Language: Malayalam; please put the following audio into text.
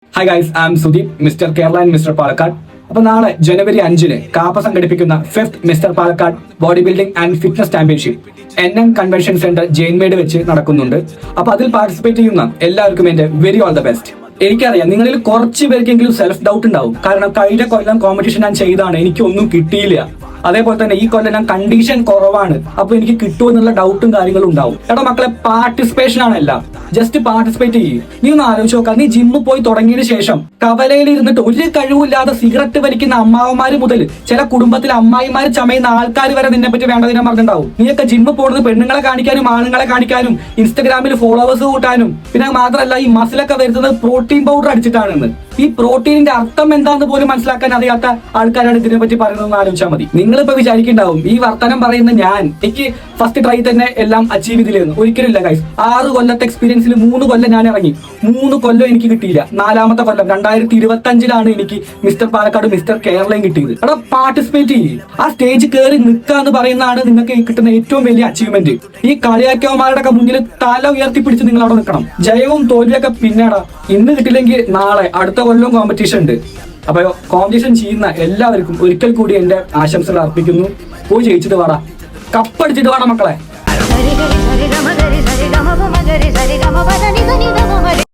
Hi guys, I am Sudeep, mister Kerala and mister Palakkad. അപ്പൊ നാളെ ജനുവരി 5 കാപ്പ സംഘടിപ്പിക്കുന്ന 5th mister Palakkad body building and fitness championship NM convention centre ജെയിൻമേഡ് വെച്ച് നടക്കുന്നുണ്ട്. അപ്പൊ അതിൽ പാർട്ടിസിപ്പേറ്റ് ചെയ്യുന്ന എല്ലാവർക്കും എന്റെ വെരി ഓൾ ദ ബെസ്റ്റ്. എനിക്കറിയാം നിങ്ങളിൽ കുറച്ച് പേർക്കെങ്കിലും സെൽഫ് ഡൗട്ട് ഉണ്ടാവും. കാരണം കഴിഞ്ഞ കൊല്ലം കോമ്പറ്റീഷൻ ഞാൻ ചെയ്താണ്, എനിക്കൊന്നും കിട്ടിയില്ല. അതേപോലെ തന്നെ ഈ കൊല്ലം ഞാൻ കണ്ടീഷൻ കുറവാണ്, അപ്പൊ എനിക്ക് കിട്ടുമെന്നുള്ള ഡൗട്ടും കാര്യങ്ങളും ഉണ്ടാവും. എടാ മക്കളെ, പാർട്ടിസിപ്പേഷൻ ആണല്ല, ജസ്റ്റ് പാർട്ടിസിപ്പേറ്റ് ചെയ്യും. നീ ഒന്ന് ആലോചിച്ച് നോക്കാം, നീ ജിമ്മിൽ പോയി തുടങ്ങിയതിനു ശേഷം കവലയിൽ ഇരുന്നിട്ട് ഒരു കഴിവില്ലാതെ സിഗരറ്റ് വലിക്കുന്ന അമ്മാവന്മാര് മുതൽ ചില കുടുംബത്തിലെ അമ്മായിമാര് ചമയുന്ന ആൾക്കാർ വരെ നിന്നെ പറ്റി വേണ്ടതിനെ പറഞ്ഞിട്ടുണ്ടാവും. നീയൊക്കെ ജിമ്മിൽ പോകുന്നത് പെണ്ണുങ്ങളെ കാണിക്കാനും ആണുങ്ങളെ കാണിക്കാനും ഇൻസ്റ്റഗ്രാമിൽ ഫോളോവേഴ്സ് കൂട്ടാനും, പിന്നെ മാത്രമല്ല ഈ മസിലൊക്കെ വരുന്നത് പ്രോട്ടീൻ പൗഡർ അടിച്ചിട്ടാണെന്ന്. ഈ പ്രോട്ടീനിന്റെ അർത്ഥം എന്താന്ന് പോലും മനസ്സിലാക്കാൻ അറിയാത്ത ആൾക്കാരാണ് ഇതിനെ പറ്റി പറയുന്നതെന്ന് ആലോചിച്ചാൽ മതി. നിങ്ങളിപ്പോ വിചാരിക്കുന്നുണ്ടാവും ഈ വർത്തമാനം പറയുന്ന എനിക്ക് ഫസ്റ്റ് ട്രൈ തന്നെ എല്ലാം അച്ചീവ് ചെയ്തില്ലെന്ന്. ഒരിക്കലും ഇല്ല ഗൈസ്. 6 കൊല്ലത്തെ എക്സ്പീരിയൻസിൽ 3 കൊല്ലം ഞാൻ ഇറങ്ങി, 3 കൊല്ലം എനിക്ക് കിട്ടിയില്ല. 4ാമത്തെ കൊല്ലം 2025 എനിക്ക് മിസ്റ്റർ പാലക്കാട് മിസ്റ്റർ കേരളയും കിട്ടിയത്. അവിടെ പാർട്ടിസിപ്പേറ്റ് ചെയ്യും, ആ സ്റ്റേജ് കയറി നിൽക്കാന്ന് പറയുന്നതാണ് നിങ്ങൾക്ക് കിട്ടുന്ന ഏറ്റവും വലിയ അച്ചീവ്മെന്റ്. ഈ കളിയാക്കിയവന്മാരുടെ ഒക്കെ മുന്നിൽ തല ഉയർത്തിപ്പിടിച്ച് നിങ്ങൾ അവിടെ നിൽക്കണം. ജയവും തോൽവിയൊക്കെ പിന്നീടാ. ഇന്ന് കിട്ടില്ലെങ്കിൽ നാളെ അടുത്ത കൊല്ലം കോമ്പറ്റീഷൻ ഉണ്ട്. അപ്പൊ കോമ്പറ്റീഷൻ ചെയ്യുന്ന എല്ലാവർക്കും ഒരിക്കൽ കൂടി എന്റെ ആശംസകൾ അർപ്പിക്കുന്നു. പോയി ജയിച്ചിട്ട് വാടാ, കപ്പടിച്ചിട്ട് വാടാ മക്കളെ.